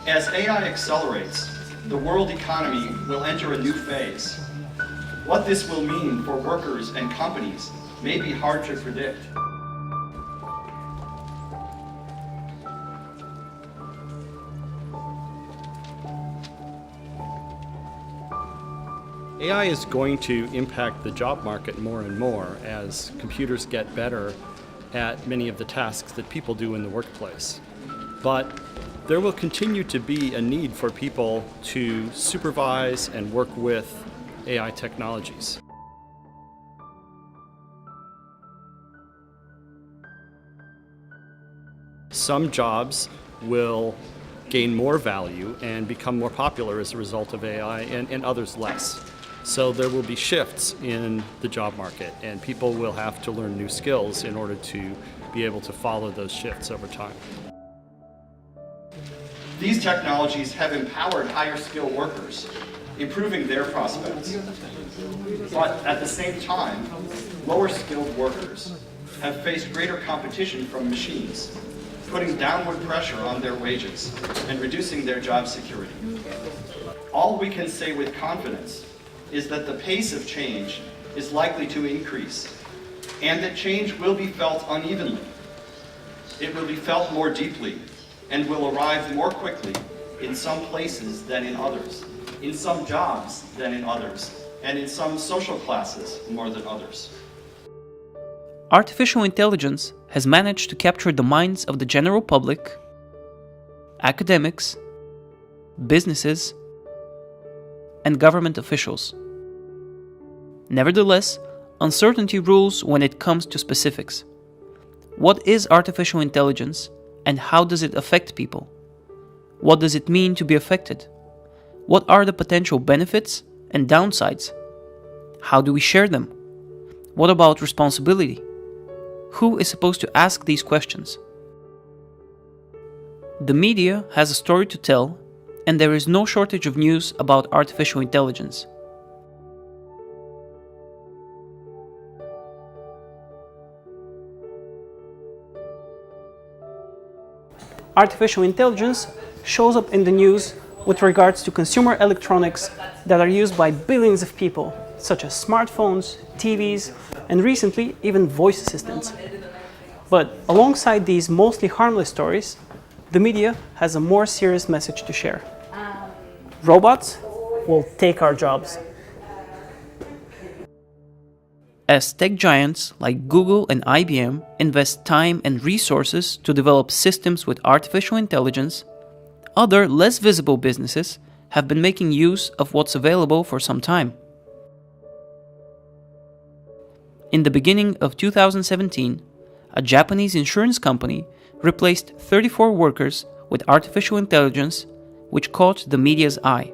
As AI accelerates, the world economy will enter a new phase. What this will mean for workers and companies may be hard to predict. AI is going to impact the job market more and more as computers get better at many of the tasks that people do in the workplace. But there will continue to be a need for people to supervise and work with AI technologies. Some jobs will gain more value and become more popular as a result of AI, and others less. So there will be shifts in the job market, and people will have to learn new skills in order to be able to follow those shifts over time. These technologies have empowered higher skilled workers, improving their prospects. But at the same time, lower skilled workers have faced greater competition from machines, putting downward pressure on their wages and reducing their job security. All we can say with confidence is that the pace of change is likely to increase, and that change will be felt unevenly. It will be felt more deeply and will arrive more quickly in some places than in others, in some jobs than in others, and in some social classes more than others. Artificial intelligence has managed to capture the minds of the general public, academics, businesses, and government officials. Nevertheless, uncertainty rules when it comes to specifics. What is artificial intelligence, and how does it affect people? What does it mean to be affected? What are the potential benefits and downsides? How do we share them? What about responsibility? Who is supposed to ask these questions? The media has a story to tell, and there is no shortage of news about artificial intelligence. Artificial intelligence shows up in the news with regards to consumer electronics that are used by billions of people, such as smartphones, TVs, and recently even voice assistants. But alongside these mostly harmless stories, the media has a more serious message to share. Robots will take our jobs. As tech giants like Google and IBM invest time and resources to develop systems with artificial intelligence, other less visible businesses have been making use of what's available for some time. In the beginning of 2017, a Japanese insurance company replaced 34 workers with artificial intelligence, which caught the media's eye.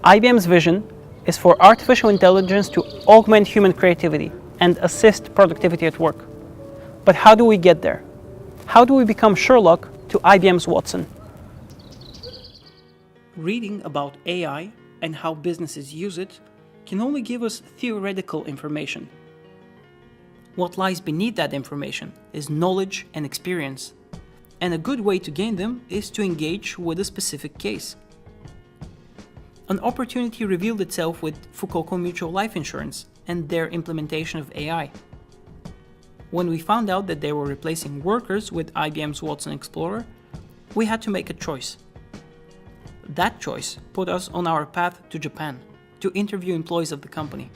IBM's vision is for artificial intelligence to augment human creativity and assist productivity at work. But how do we get there? How do we become Sherlock to IBM's Watson? Reading about AI and how businesses use it can only give us theoretical information. What lies beneath that information is knowledge and experience, and a good way to gain them is to engage with a specific case. An opportunity revealed itself with Fukuoka Mutual Life Insurance and their implementation of AI. When we found out that they were replacing workers with IBM's Watson Explorer, we had to make a choice. That choice put us on our path to Japan to interview employees of the company.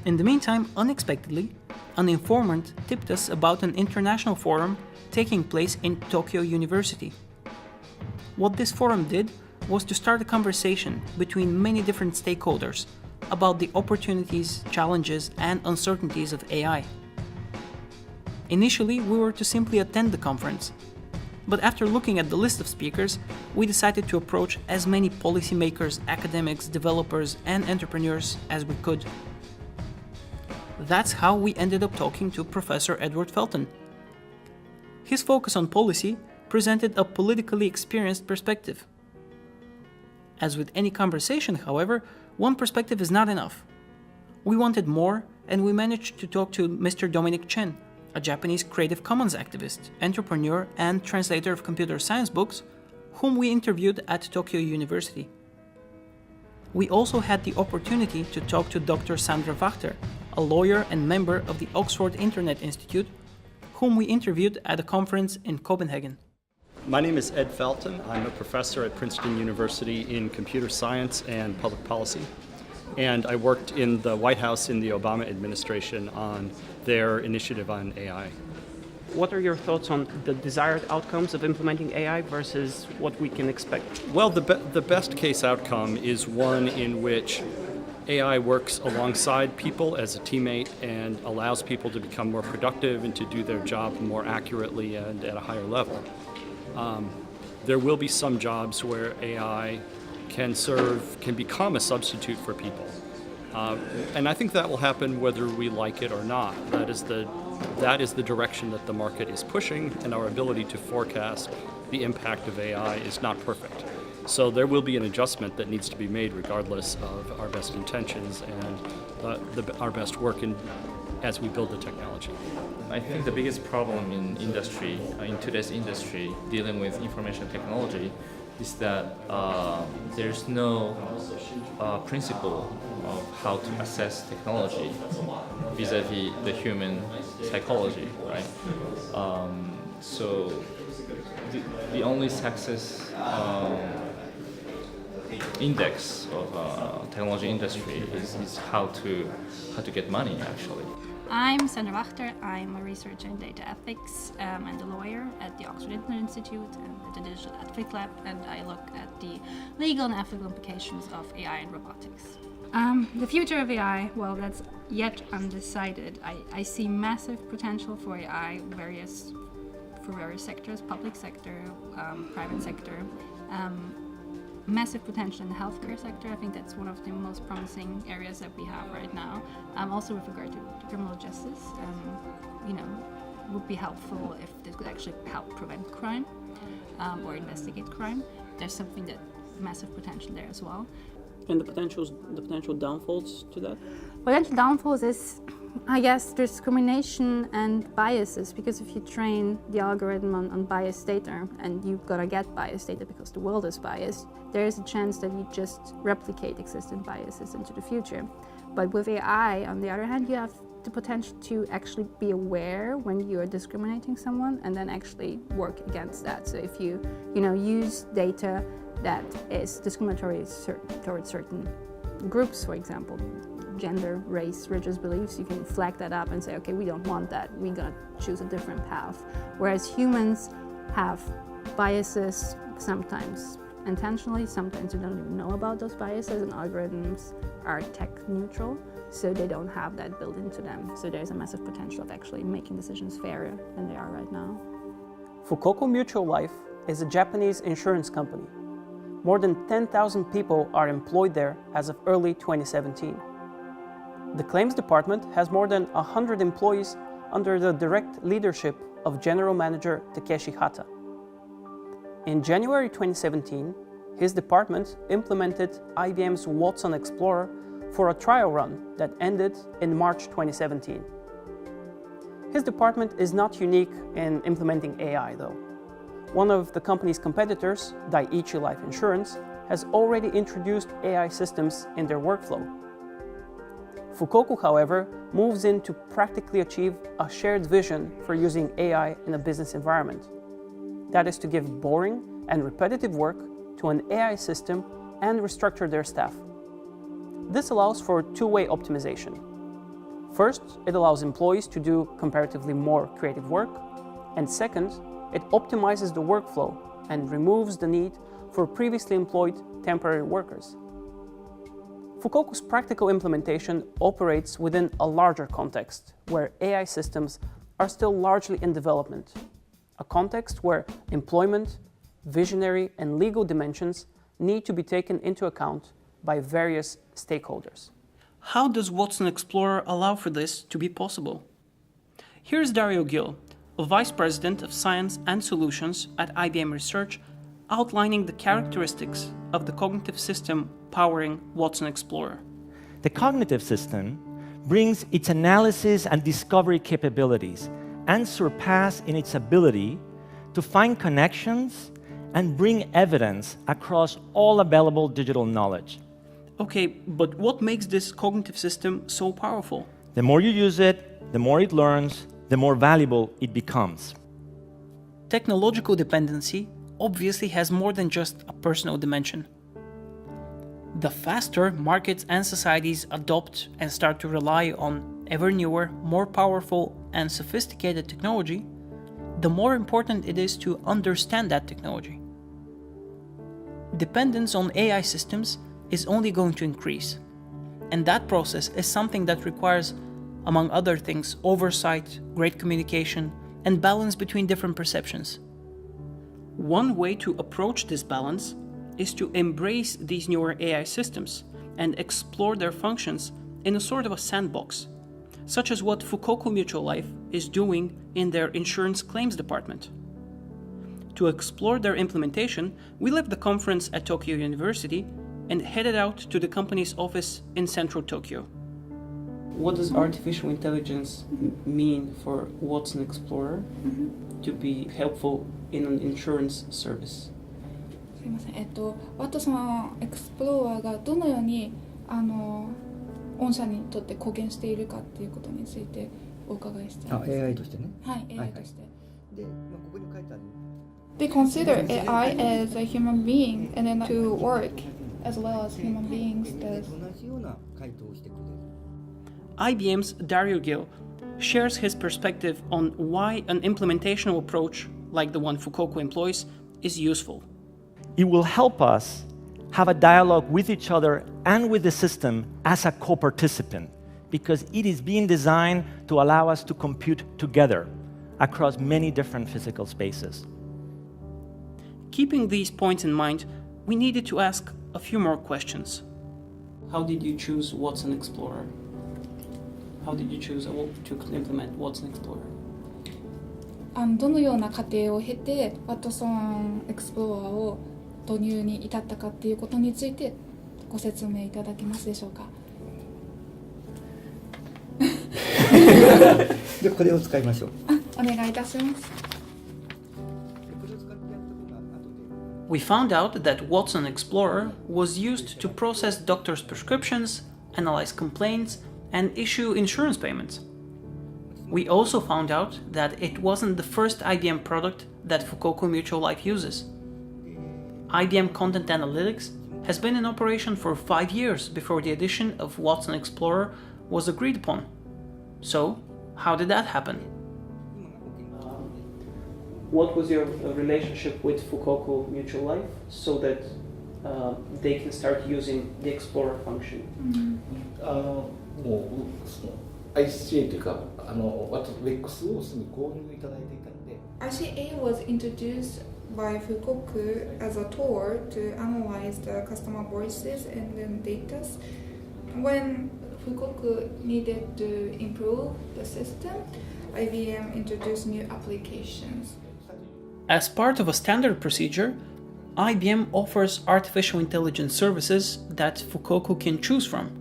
In the meantime, unexpectedly, an informant tipped us about an international forum taking place in Tokyo University. What this forum did was to start a conversation between many different stakeholders about the opportunities, challenges, and uncertainties of AI. Initially, we were to simply attend the conference, but after looking at the list of speakers, we decided to approach as many policymakers, academics, developers, and entrepreneurs as we could. That's how we ended up talking to Professor Edward Felton. His focus on policy presented a politically experienced perspective. As with any conversation, however, one perspective is not enough. We wanted more, and we managed to talk to Mr. Dominic Chen, a Japanese Creative Commons activist, entrepreneur, and translator of computer science books, whom we interviewed at Tokyo University. We also had the opportunity to talk to Dr. Sandra Wachter, a lawyer and member of the Oxford Internet Institute, whom we interviewed at a conference in Copenhagen. My name is Ed Felton. I'm a professor at Princeton University in computer science and public policy. And I worked in the White House in the Obama administration on their initiative on AI. What are your thoughts on the desired outcomes of implementing AI versus what we can expect? Well, the best case outcome is one in which AI works alongside people as a teammate and allows people to become more productive and to do their job more accurately and at a higher level. There will be some jobs where AI can become a substitute for people. And I think that will happen whether we like it or not. That is the direction that the market is pushing, and our ability to forecast the impact of AI is not perfect. So there will be an adjustment that needs to be made regardless of our best intentions and our best work as we build the technology. I think the biggest problem in today's industry, dealing with information technology, is that there's no principle of how to assess technology vis-a-vis the human psychology, right? So the only success index of technology industry is how to get money, actually. I'm Sandra Wachter. I'm a researcher in data ethics and a lawyer at the Oxford Internet Institute and at the Digital Ethics Lab, and I look at the legal and ethical implications of AI and robotics. The future of AI, well, that's yet undecided. I see massive potential for AI for various sectors, public sector, private sector. Massive potential in the healthcare sector. I think that's one of the most promising areas that we have right now. Also with regard to criminal justice, would be helpful if this could actually help prevent crime or investigate crime. There's something that massive potential there as well. And the potential downfalls to that? Potential downfalls is, I guess, discrimination and biases, because if you train the algorithm on biased data, and you've got to get biased data because the world is biased, there is a chance that you just replicate existing biases into the future. But with AI, on the other hand, you have the potential to actually be aware when you are discriminating someone and then actually work against that. So if you use data that is discriminatory towards certain groups, for example, gender, race, religious beliefs, you can flag that up and say, okay, we don't want that, we're gonna choose a different path. Whereas humans have biases, sometimes intentionally, sometimes you don't even know about those biases, and algorithms are tech neutral, so they don't have that built into them. So there's a massive potential of actually making decisions fairer than they are right now. Fukoku Mutual Life is a Japanese insurance company. More than 10,000 people are employed there as of early 2017. The claims department has more than 100 employees under the direct leadership of General Manager Takeshi Hata. In January 2017, his department implemented IBM's Watson Explorer for a trial run that ended in March 2017. His department is not unique in implementing AI, though. One of the company's competitors, Dai-ichi Life Insurance, has already introduced AI systems in their workflow. Fukoku, however, moves in to practically achieve a shared vision for using AI in a business environment. That is to give boring and repetitive work to an AI system and restructure their staff. This allows for two-way optimization. First, it allows employees to do comparatively more creative work, and second, it optimizes the workflow and removes the need for previously employed temporary workers. Fukoku's practical implementation operates within a larger context where AI systems are still largely in development, a context where employment, visionary, and legal dimensions need to be taken into account by various stakeholders. How does Watson Explorer allow for this to be possible? Here's Dario Gil, a Vice President of Science and Solutions at IBM Research, outlining the characteristics of the cognitive system powering Watson Explorer. The cognitive system brings its analysis and discovery capabilities and surpass in its ability to find connections and bring evidence across all available digital knowledge. Okay, but what makes this cognitive system so powerful? The more you use it, the more it learns, the more valuable it becomes. Technological dependency obviously has more than just a personal dimension. The faster markets and societies adopt and start to rely on ever newer, more powerful and sophisticated technology, the more important it is to understand that technology. Dependence on AI systems is only going to increase, and that process is something that requires, among other things, oversight, great communication, and balance between different perceptions. One way to approach this balance is to embrace these newer AI systems and explore their functions in a sort of a sandbox, such as what Fukoku Mutual Life is doing in their insurance claims department. To explore their implementation, we left the conference at Tokyo University and headed out to the company's office in central Tokyo. What does artificial intelligence mean for Watson Explorer to be helpful in an insurance service? すいません。ワトソンエクスプローラーがどのように御社にとって貢献しているかっていうことについてお伺いしたいです。AI としてね。はい、AI として。で、ここに書いてある。They consider AI as a human being and then to work as well as human beings does. 同じような回答をしてくれる。IBM's Dario Gil shares his perspective on why an implementational approach like the one Fukoku employs is useful. It will help us have a dialogue with each other and with the system as a co-participant, because it is being designed to allow us to compute together across many different physical spaces. Keeping these points in mind, we needed to ask a few more questions. How did you choose Watson Explorer? How did you choose to implement Watson Explorer? どのような過程を経てワトソンエクスプローラーを導入に至ったかっていうことについてご説明いただけますでしょうか。で、これを使いましょう。お願いいたします。We found out that Watson Explorer was used to process doctors' prescriptions, analyze complaints, and issue insurance payments. We also found out that it wasn't the first IBM product that Fukoku Mutual Life uses. IBM Content Analytics has been in operation for 5 years before the addition of Watson Explorer was agreed upon. So, how did that happen? What was your relationship with Fukoku Mutual Life so that they can start using the Explorer function? もうその ICA というかWEX をすぐ購入いただいていたので ICA was introduced by Fukoku as a tool to analyze the customer voices and then data. When Fukoku needed to improve the system, IBM introduced new applications. As part of a standard procedure, IBM offers artificial intelligence services that Fukoku can choose from.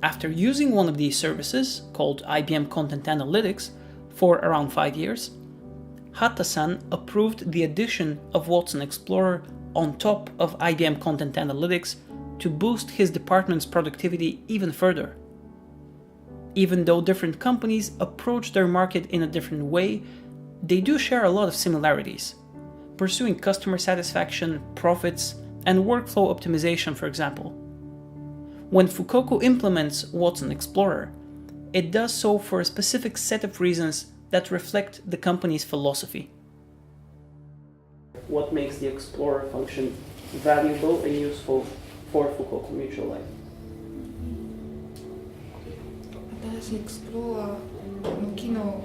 After using one of these services, called IBM Content Analytics, for around 5 years, Hata-san approved the addition of Watson Explorer on top of IBM Content Analytics to boost his department's productivity even further. Even though different companies approach their market in a different way, they do share a lot of similarities, pursuing customer satisfaction, profits, and workflow optimization, for example. When Fukoku implements Watson Explorer, it does so for a specific set of reasons that reflect the company's philosophy. What makes the Explorer function valuable and useful for Fukoku Mutual Life? 新しいエクスプローラーの機能、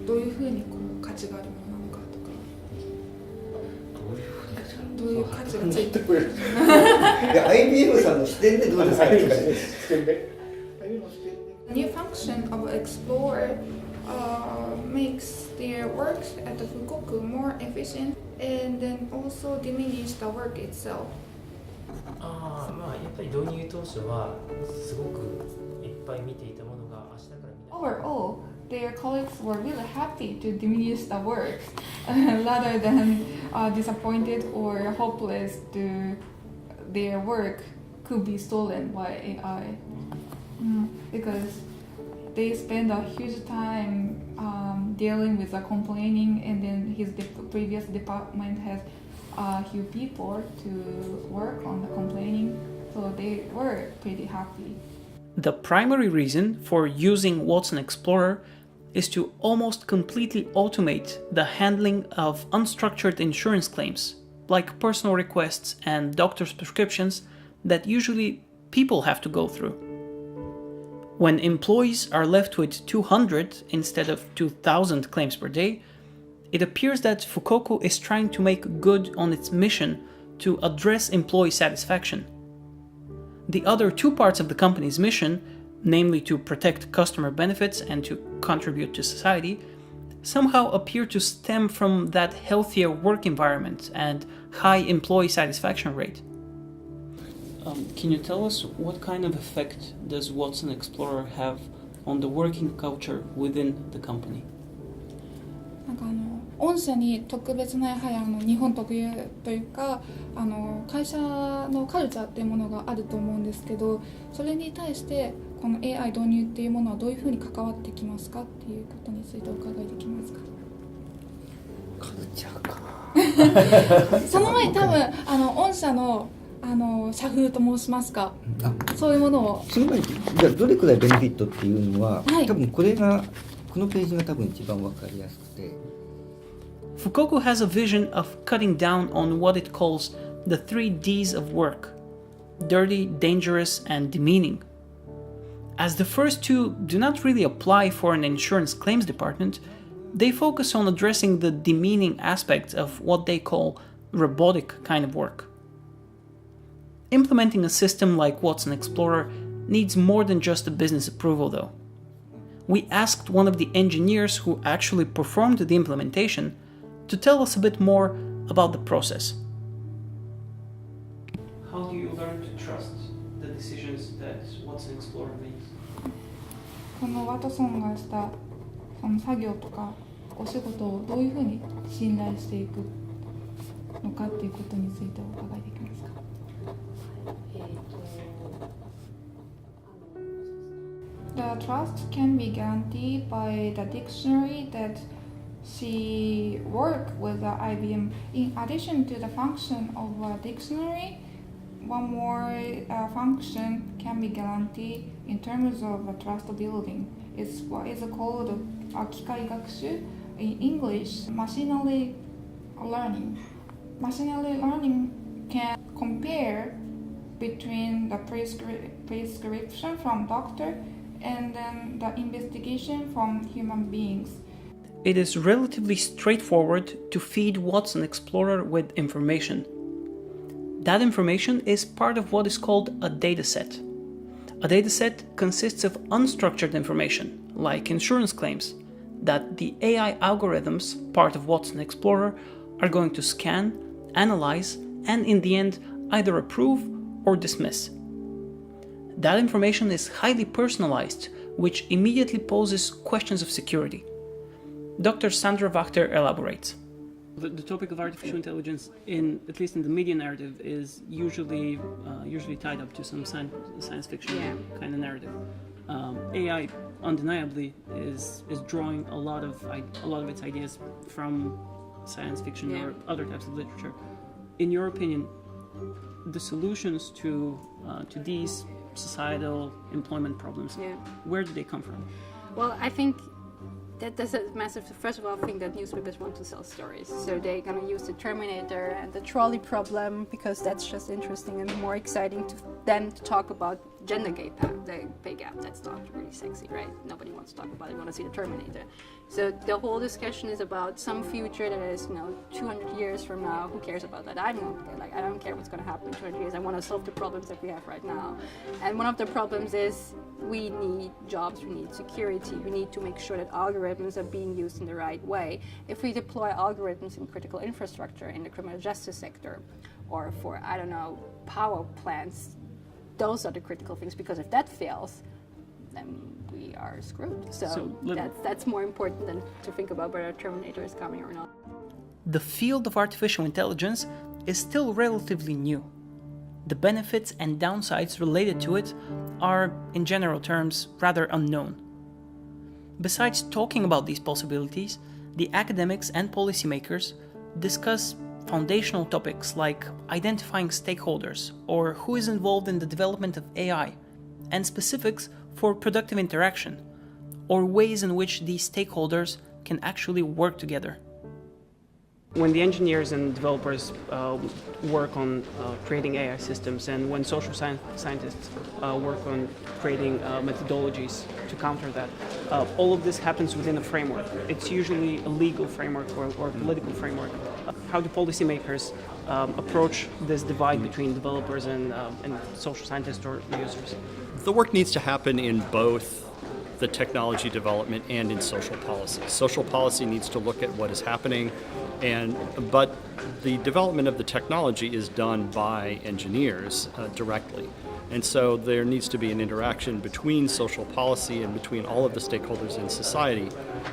どういうふうに価値があるものなのかとか、どういう価値がついてくる。IBM さんの視点でどうですか。New function of Explorer makes their work at the Fukoku more efficient and then also diminish the work itself. まあやっぱり導入当初はすごくいっぱい見ていたものが明日から見ない。Overall, their colleagues were really happy to diminish the work rather than disappointed or hopeless to their work could be stolen by AI. Because they spend a huge time dealing with the complaining, and then his previous department has a few people to work on the complaining, so they were pretty happy. The primary reason for using Watson Explorer is to almost completely automate the handling of unstructured insurance claims, like personal requests and doctor's prescriptions that usually people have to go through. When employees are left with 200 instead of 2,000 claims per day, it appears that Fukoku is trying to make good on its mission to address employee satisfaction. The other two parts of the company's mission, namely to protect customer benefits and to contribute to society, somehow appear to stem from that healthier work environment and high employee satisfaction rate. Can you tell us what kind of effect does Watson Explorer have on the working culture within the company? なんか御社に特別なやはり日本特有というか会社のカルチャーっていうものがあると思うんですけど、それに対してこの AI 導入っていうものはどういうふうに関わってきますかっていうことについてお伺いできますか。カルチャーかその前に多分御社の社風と申しますか、そういうものをその前にじゃあどれくらいベネフィットっていうのは、はい、多分このページが多分一番わかりやすくて。Fukoku has a vision of cutting down on what it calls the 3 Ds of work: dirty, dangerous, and demeaning. As the first two do not really apply for an insurance claims department, they focus on addressing the demeaning aspects of what they call robotic kind of work. Implementing a system like Watson Explorer needs more than just a business approval, though. We asked one of the engineers who actually performed the implementation to tell us a bit more about the process. How do you learn to trust the decisions that Watson Explorer makes? このワトソンがしたその作業とかお仕事をどういうふうに信頼していくのかっていうことについてお伺いできますか。The trust can be guaranteed by the dictionary that she worked with the IBM. In addition to the function of a dictionary, one more function can be guaranteed in terms of trust building. It's what is called 機械学習 in English, machinery learning. Machinery learning can compare between the prescription from doctor and then the investigation from human beings. It is relatively straightforward to feed Watson Explorer with information. That information is part of what is called a dataset. A dataset consists of unstructured information, like insurance claims, that the AI algorithms, part of Watson Explorer, are going to scan, analyze, and in the end either approve or dismiss. That information is highly personalized, which immediately poses questions of security. Dr. Sandra Wachter elaborates. The topic of artificial intelligence, at least in the media narrative, is usually tied up to some science fiction kind of narrative. AI undeniably is drawing a lot of its ideas from science fiction or other types of literature. In your opinion, the solutions to these societal employment problems, where do they come from? Well, I think that's a massive. First of all, I think that newspapers want to sell stories, so they're gonna use the Terminator and the trolley problem because that's just interesting and more exciting than to talk about gender pay gap. That's not really sexy, right? Nobody wants to talk about it. They want to see the Terminator. So the whole discussion is about some future that is, 200 years from now. Who cares about that? I don't care what's going to happen in 200 years. I want to solve the problems that we have right now. And one of the problems is we need jobs, we need security, we need to make sure that algorithms are being used in the right way. If we deploy algorithms in critical infrastructure in the criminal justice sector, or for, power plants, those are the critical things, because if that fails, then we are screwed. So that's more important than to think about whether Terminator is coming or not. The field of artificial intelligence is still relatively new. The benefits and downsides related to it are, in general terms, rather unknown. Besides talking about these possibilities, the academics and policymakers discuss foundational topics like identifying stakeholders or who is involved in the development of AI, and specifics for productive interaction, or ways in which these stakeholders can actually work together. When the engineers and developers work on creating AI systems, and when social scientists work on creating methodologies to counter that, all of this happens within a framework. It's usually a legal framework or a political framework. How do policymakers approach this divide between developers and social scientists or users? The work needs to happen in both the technology development and in social policy. Social policy needs to look at what is happening, but the development of the technology is done by engineers directly. And so there needs to be an interaction between social policy and between all of the stakeholders in society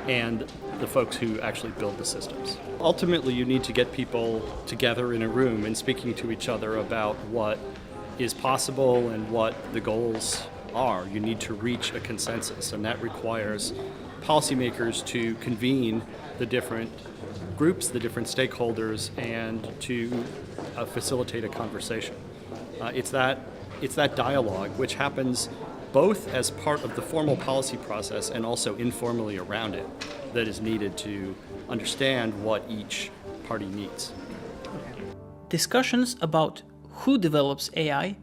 and the folks who actually build the systems. Ultimately, you need to get people together in a room and speaking to each other about what is possible and what the goals are. You need to reach a consensus, and that requires policymakers to convene the different groups, the different stakeholders, and to facilitate a conversation. It's that dialogue which happens both as part of the formal policy process and also informally around it that is needed to understand what each party needs. Discussions about who develops AI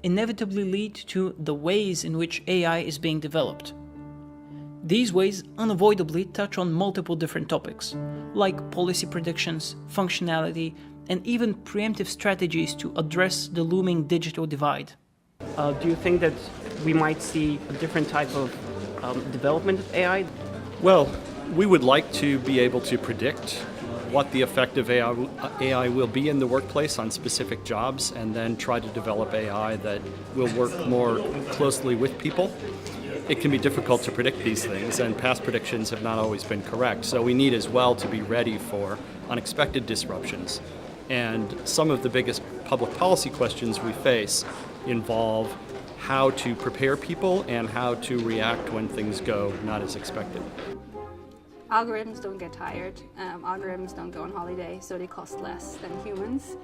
inevitably lead to the ways in which AI is being developed. These ways unavoidably touch on multiple different topics, like policy predictions, functionality, and even preemptive strategies to address the looming digital divide. Do you think that we might see a different type of development of AI? Well, we would like to be able to predict what the effect of AI will be in the workplace on specific jobs, and then try to develop AI that will work more closely with people. It can be difficult to predict these things, and past predictions have not always been correct. So we need as well to be ready for unexpected disruptions. And some of the biggest public policy questions we face involve how to prepare people and how to react when things go not as expected. Algorithms don't get tired, algorithms don't go on holiday, so they cost less than humans.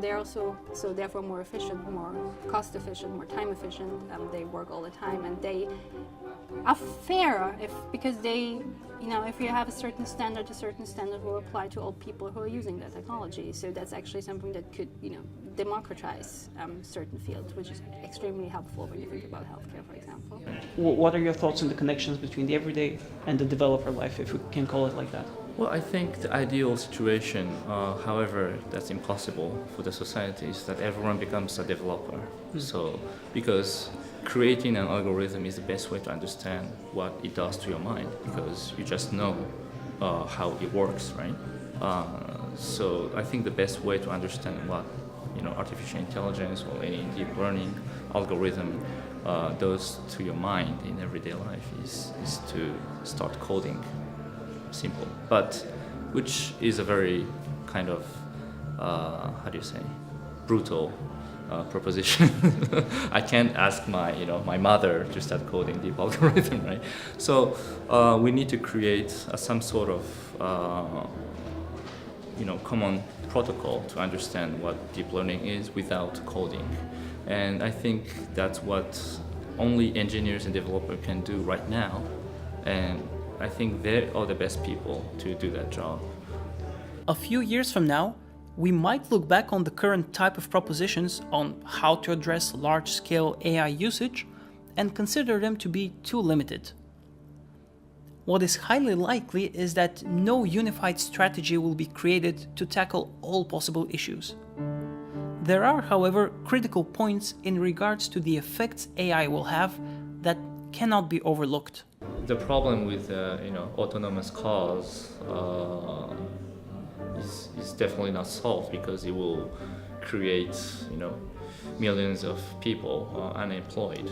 They're also, so therefore, more efficient, more cost efficient, more time efficient. They work all the time, and they are fairer because they, if you have a certain standard will apply to all people who are using that technology. So that's actually something that could, democratize certain fields, which is extremely helpful when you think about healthcare, for example. What are your thoughts on the connections between the everyday and the developer life, if we can call it like that? Well, I think the ideal situation, however, that's impossible for the society, is that everyone becomes a developer. So, because creating an algorithm is the best way to understand what it does to your mind, because you just know how it works, right? So I think the best way to understand what artificial intelligence or any deep learning algorithm does to your mind in everyday life is to start coding. Simple, but which is a very kind of brutal proposition. I can't ask my mother to start coding deep algorithm, right? So we need to create some sort of common protocol to understand what deep learning is without coding, and I think that's what only engineers and developers can do right now, and I think they are the best people to do that job. A few years from now, we might look back on the current type of propositions on how to address large-scale AI usage and consider them to be too limited. What is highly likely is that no unified strategy will be created to tackle all possible issues. There are, however, critical points in regards to the effects AI will have that cannot be overlooked. The problem with autonomous cars is definitely not solved, because it will create millions of people unemployed,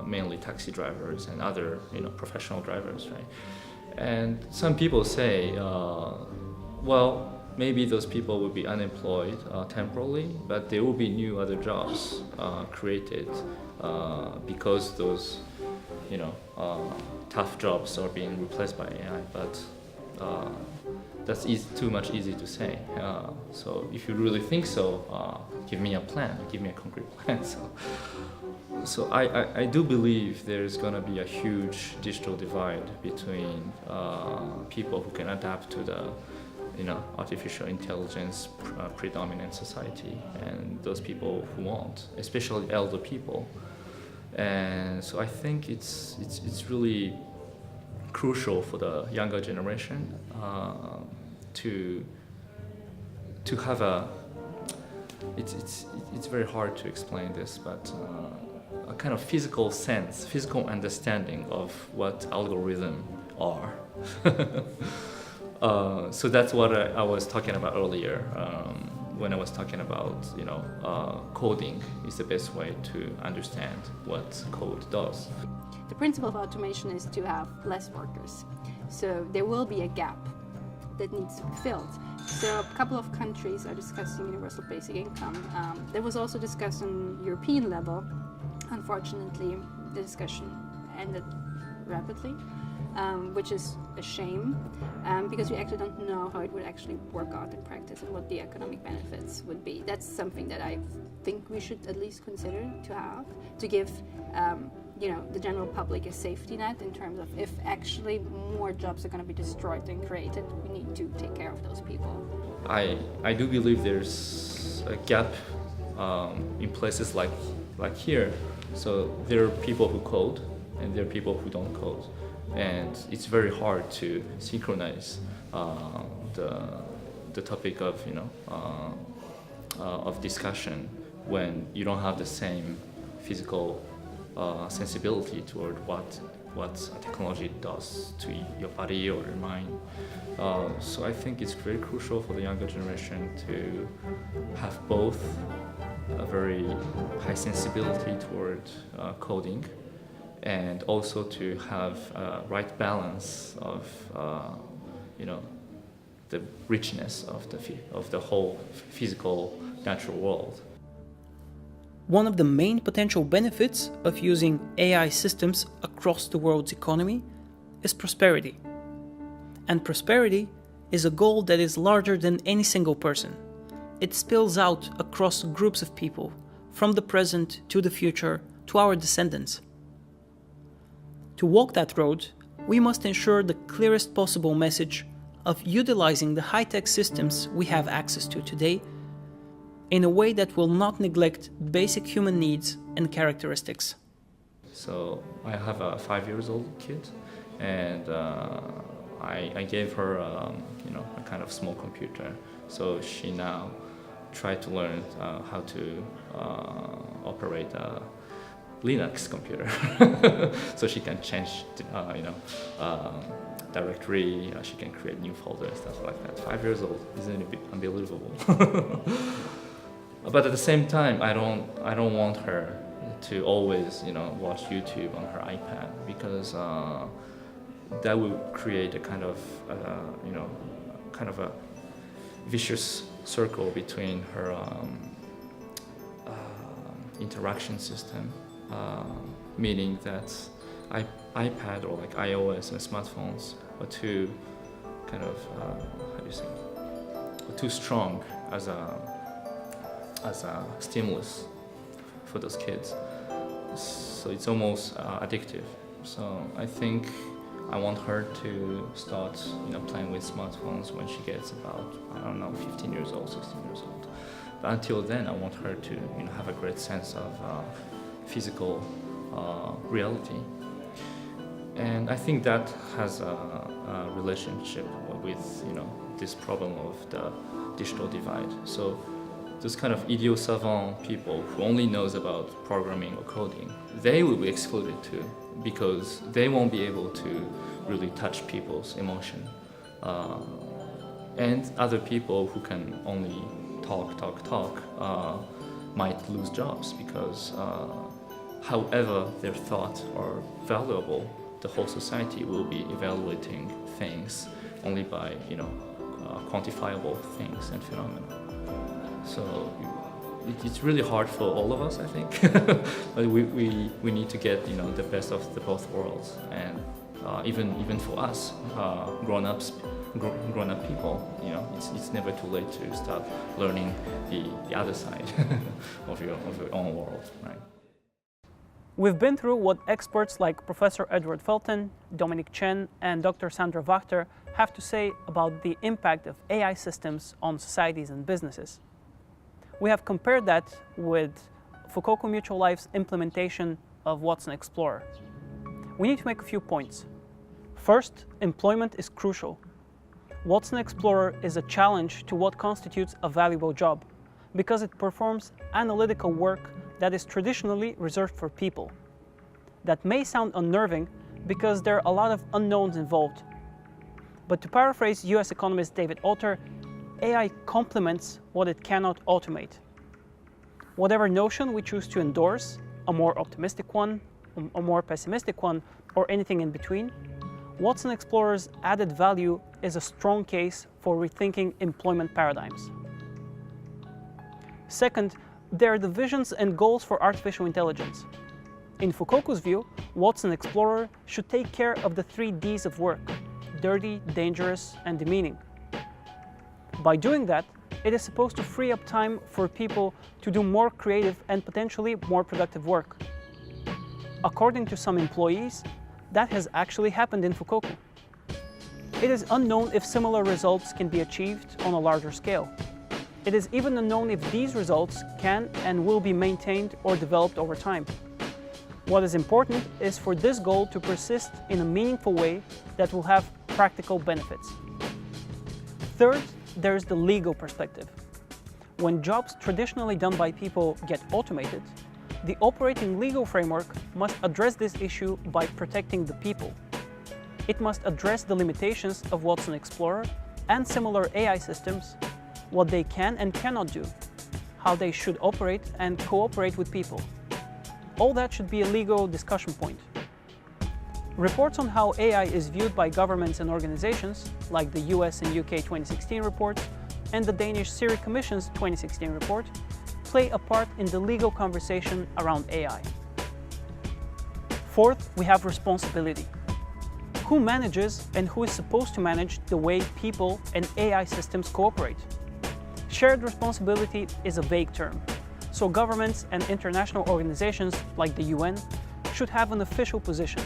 mainly taxi drivers and other professional drivers, right? And some people say, well, maybe those people will be unemployed temporarily, but there will be new other jobs created because those tough jobs are being replaced by AI. But that's too much easy to say. So if you really think so, give me a plan, give me a concrete plan. So I do believe there's going to be a huge digital divide between people who can adapt to the artificial intelligence predominant society and those people who won't, especially elder people. And so I think it's really crucial for the younger generation to have it's very hard to explain this, but a kind of physical understanding of what algorithms are. So that's what I was talking about earlier when I was talking about coding is the best way to understand what code does. The principle of automation is to have less workers. So there will be a gap that needs to be filled. So a couple of countries are discussing universal basic income. That was also discussed on European level. Unfortunately, the discussion ended rapidly, which is a shame, because we actually don't know how it would actually work out in practice and what the economic benefits would be. That's something that I think we should at least consider to give the general public a safety net in terms of if actually more jobs are going to be destroyed than created, we need to take care of those people. I do believe there's a gap in places like here. So there are people who code and there are people who don't code. And it's very hard to synchronize the topic of discussion when you don't have the same physical sensibility toward what technology does to your body or your mind. So I think it's very crucial for the younger generation to have both a very high sensibility toward coding and also to have a right balance of the richness of the whole physical natural world. One of the main potential benefits of using AI systems across the world's economy is prosperity. And prosperity is a goal that is larger than any single person. It spills out across groups of people, from the present to the future to our descendants. To walk that road, we must ensure the clearest possible message of utilizing the high-tech systems we have access to today in a way that will not neglect basic human needs and characteristics. So I have a 5-year-old kid, and I gave her a kind of small computer. So she now tried to learn how to operate a Linux computer, so she can change, directory. She can create new folders, stuff like that. 5 years old, isn't it unbelievable? But at the same time, I don't want her to always, watch YouTube on her iPad, because that will create a kind of a vicious circle between her interaction system. Meaning that iPad or like iOS and smartphones are too kind of too strong as a stimulus for those kids. So it's almost addictive. So I think I want her to start playing with smartphones when she gets about 15 years old, 16 years old. But until then, I want her to have a great sense of physical reality, and I think that has a relationship with this problem of the digital divide. So those kind of idiot savant people who only knows about programming or coding, they will be excluded too, because they won't be able to really touch people's emotion, and other people who can only talk, might lose jobs because however they're thought or valuable, the whole society will be evaluating things only by quantifiable things and phenomena. So it's really hard for all of us, I think. But we need to get the best of the both worlds, and even for us grown-up people, it's never too late to start learning the other side of your own world, right? We've been through what experts like Professor Edward Felten, Dominic Chen, and Dr. Sandra Wachter have to say about the impact of AI systems on societies and businesses. We have compared that with Fukoku Mutual Life's implementation of Watson Explorer. We need to make a few points. First, employment is crucial. Watson Explorer is a challenge to what constitutes a valuable job, because it performs analytical work that is traditionally reserved for people. That may sound unnerving because there are a lot of unknowns involved. But to paraphrase US economist David Autor, AI complements what it cannot automate. Whatever notion we choose to endorse, a more optimistic one, a more pessimistic one, or anything in between, Watson Explorer's added value is a strong case for rethinking employment paradigms. Second, there are the visions and goals for artificial intelligence. In Fukoku's view, Watson Explorer should take care of the 3 Ds of work: dirty, dangerous, and demeaning. By doing that, it is supposed to free up time for people to do more creative and potentially more productive work. According to some employees, that has actually happened in Fukoku. It is unknown if similar results can be achieved on a larger scale. It is even unknown if these results can and will be maintained or developed over time. What is important is for this goal to persist in a meaningful way that will have practical benefits. Third, there is the legal perspective. When jobs traditionally done by people get automated, the operating legal framework must address this issue by protecting the people. It must address the limitations of Watson Explorer and similar AI systems, what they can and cannot do, how they should operate and cooperate with people. All that should be a legal discussion point. Reports on how AI is viewed by governments and organizations, like the US and UK 2016 reports and the Danish Siri Commission's 2016 report, play a part in the legal conversation around AI. Fourth, we have responsibility. Who manages and who is supposed to manage the way people and AI systems cooperate? Shared responsibility is a vague term, so governments and international organizations like the UN should have an official position.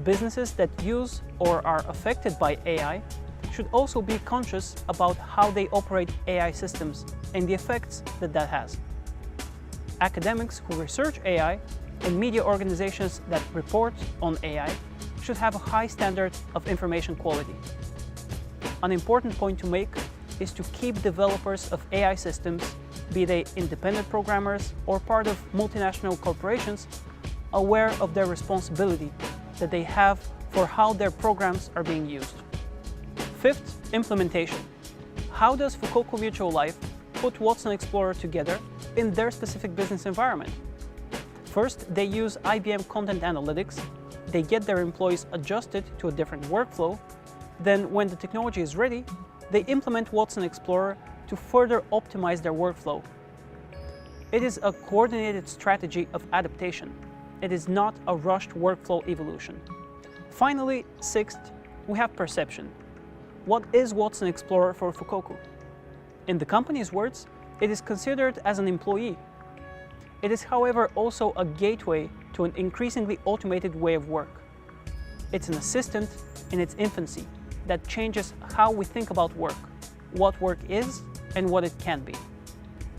Businesses that use or are affected by AI should also be conscious about how they operate AI systems and the effects that that has. Academics who research AI and media organizations that report on AI should have a high standard of information quality. An important point to make is to keep developers of AI systems, be they independent programmers or part of multinational corporations, aware of their responsibility that they have for how their programs are being used. Fifth, implementation. How does Fukoku Mutual Life put Watson Explorer together in their specific business environment? First, they use IBM Content Analytics. They get their employees adjusted to a different workflow. Then, when the technology is ready, they implement Watson Explorer to further optimize their workflow. It is a coordinated strategy of adaptation. It is not a rushed workflow evolution. Finally, sixth, we have perception. What is Watson Explorer for Fukoku? In the company's words, it is considered as an employee. It is, however, also a gateway to an increasingly automated way of work. It's an assistant in its infancy that changes how we think about work, what work is, and what it can be.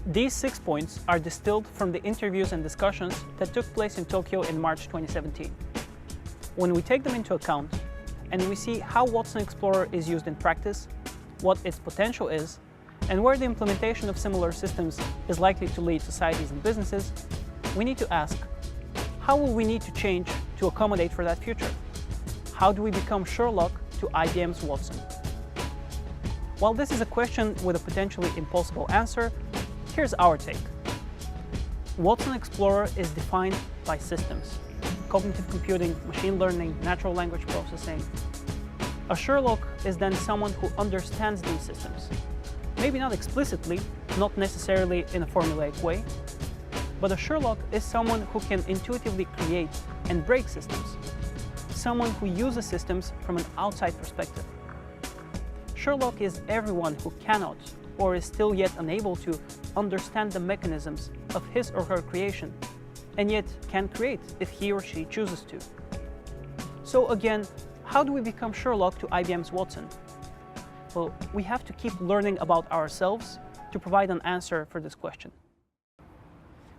These 6 points are distilled from the interviews and discussions that took place in Tokyo in March 2017. When we take them into account, and we see how Watson Explorer is used in practice, what its potential is, and where the implementation of similar systems is likely to lead societies and businesses, we need to ask, how will we need to change to accommodate for that future? How do we become Sherlock to IBM's Watson? While this is a question with a potentially impossible answer, here's our take. Watson Explorer is defined by systems: cognitive computing, machine learning, natural language processing. A Sherlock is then someone who understands these systems. Maybe not explicitly, not necessarily in a formulaic way, but a Sherlock is someone who can intuitively create and break systems, someone who uses systems from an outside perspective. Sherlock is everyone who cannot, or is still yet unable to, understand the mechanisms of his or her creation, and yet can create if he or she chooses to. So again, how do we become Sherlock to IBM's Watson? Well, we have to keep learning about ourselves to provide an answer for this question.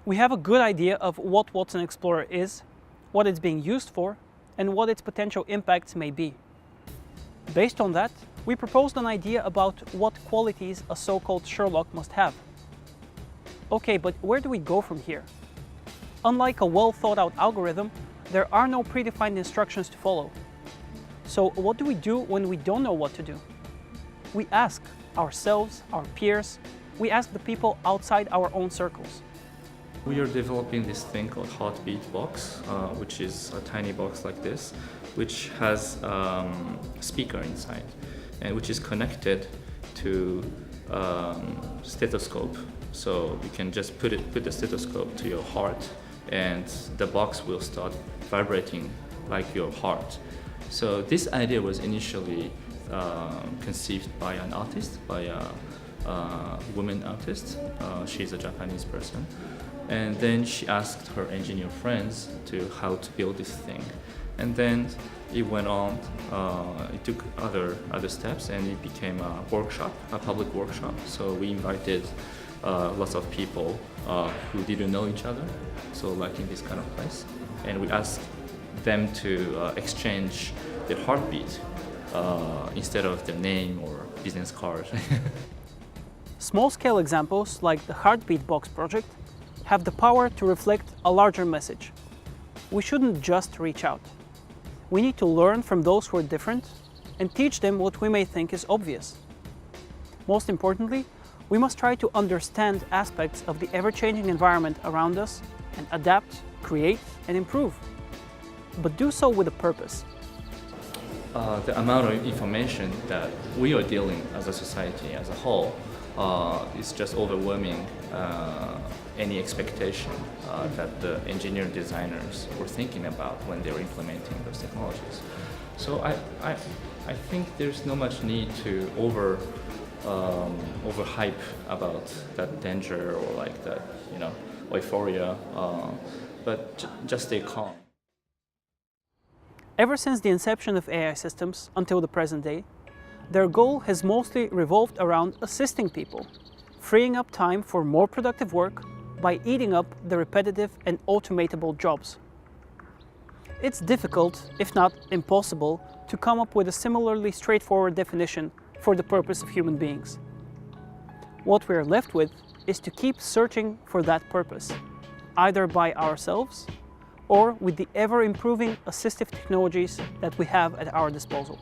We have a good idea of what Watson Explorer is, what it's being used for, and what its potential impacts may be. Based on that, we proposed an idea about what qualities a so-called Sherlock must have. Okay, but where do we go from here? Unlike a well-thought-out algorithm, there are no predefined instructions to follow. So what do we do when we don't know what to do? We ask ourselves, our peers, we ask the people outside our own circles. We are developing this thing called Heartbeat box, which is a tiny box like this, which has a speaker inside, and which is connected to stethoscope. So you can just put the stethoscope to your heart, and the box will start vibrating like your heart. So this idea was initially conceived by an artist, by a woman artist. She's a Japanese person. And then she asked her engineer friends to how to build this thing. And then it went on, it took other steps, and it became a workshop, a public workshop. So we invited lots of people who didn't know each other, so like in this kind of place. And we asked them to exchange their heartbeat instead of their name or business card. Small-scale examples like the Heartbeat Box project have the power to reflect a larger message. We shouldn't just reach out. We need to learn from those who are different and teach them what we may think is obvious. Most importantly, we must try to understand aspects of the ever-changing environment around us and adapt, create, and improve. But do so with a purpose. The amount of information that we are dealing as a society as a whole is just overwhelming any expectation that the engineer designers were thinking about when they were implementing those technologies. So I think there's not much need to overhype about that danger or like that, you know, euphoria, but just stay calm. Ever since the inception of AI systems until the present day, their goal has mostly revolved around assisting people, freeing up time for more productive work by eating up the repetitive and automatable jobs. It's difficult, if not impossible, to come up with a similarly straightforward definition for the purpose of human beings. What we are left with is to keep searching for that purpose, either by ourselves or with the ever-improving assistive technologies that we have at our disposal.